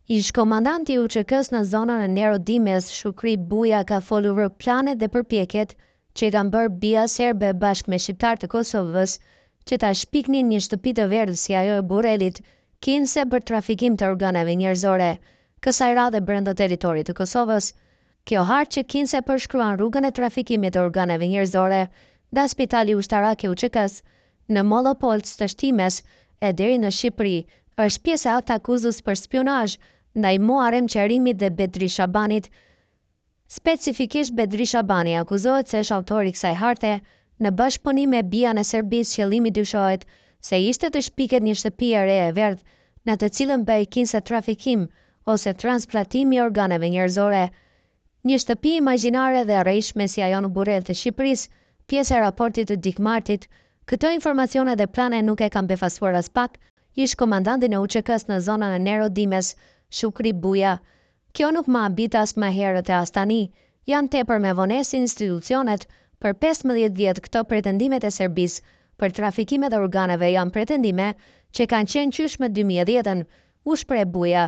Ish komandanti i UÇK-s në zonën e Nerodimes, Shukri Buja, ka folur për planet dhe përpjekjet që i kanë bërë BIA serbe bashkë me shqiptarë të Kosovës që ta shpiknin një shtëpi të verdhë si ajo e Burrelit, kinse për trafikim të organeve njerëzore, kësaj radhe brenda territorit të Kosovës. Kjo hartë që kinse përshkruan rrugën e trafikimit të organeve njerëzore nga Spitali Ushtarak i UÇK-s në Mollopolc të Shtimes e deri në Shqipëri, është pjesë e akuzës për spionazh ndaj Muharrem Qerimit dhe Bedri Shabanit. Specifikisht Bedri Shabani akuzohet se është autori i kësaj harte në bashkëpunim me BIA-n e Serbisë. Qëllimi dyshohet se ishte të shpiket një shtëpi e re e verdhë në të cilën bëhej kinse trafikim ose transplantimi i organeve njerëzore. Një shtëpi imagjinare dhe arrejshme si ajo në Burrell të Shqipërisë, pjesë e raportit të Dikmartit. Këto informacione dhe plane nuk e kanë befasuar as pak ish komandanti në UÇK-s në zonën e Nerodimes, Shukri Buja. Kjo nuk më habit as më herët e as tani. Janë tepër me vonesë institucionet. Për 15 vjet këto pretendimet e Serbisë për trafikimet e organeve janë pretendime që kanë qenë qysh më 2010-ën, u shpreh Buja.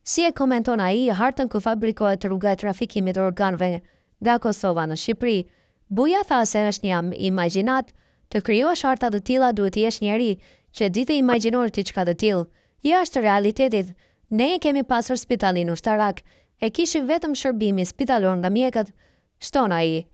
Si e komenton ai hartën ku fabrikohet rruga e trafikimit të organeve nga Kosova në Shqipëri, Buja tha se është një imagjinat. Të krijosh harta të tilla duhet të jesh njeri që di të imagjinor diçka të tillë, jashtë realitetit. Ne e kemi pasur spitalin ushtarak, e kishim vetëm shërbimi spitalor nga mjekët, shton ai.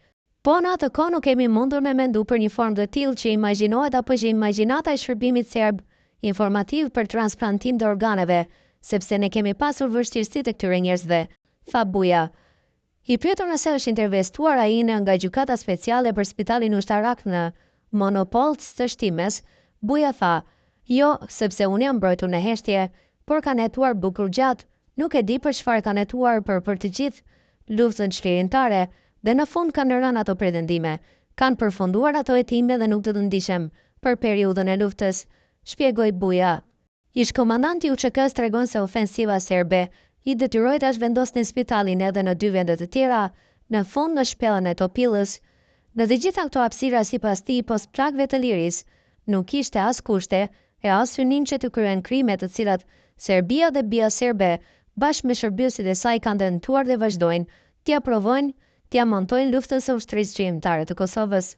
Po në atë kohë nuk kemi mundur me mendu për një formë të tillë që imagjinohet apo që imagjinata e shërbimit serb informativ për transplantim të organeve, sepse ne kemi pasur vështirësi të këtyre njerëzve, tha Buja. I pyetur nëse është intervistuar ai nga gjykata speciale për spitalin ushtarak në Mollopolc të Shtimes, Buja tha: "Jo, sepse unë jam mbrojtur në heshtje, por kanë hetuar bukur gjatë, nuk e di për çfarë kanë hetuar për të gjithë luftën çlirimtare dhe në fund kanë rënë ato pretendime. Kanë përfunduar ato hetime dhe nuk do të ndiqem për periudhën e luftës", shpjegoi Buja. Ish komandanti i UÇK-s tregon se ofensiva serbe i detyroi ta zhvendosnin spitalin edhe në 2 vende të tjera, në fund në shpellën e Topillës. Në të gjitha këto hapësira sipas tij, pos plagëve të liris, nuk kishte as kushte e as synim që të kryen krime të cilat Serbia dhe BIA serbe bashkë me shërbësit e saj kanë dëntuar dhe vazhdojnë t'ia provojnë t'ia montojnë luftën së ushtrisë çlirimtare të Kosovës.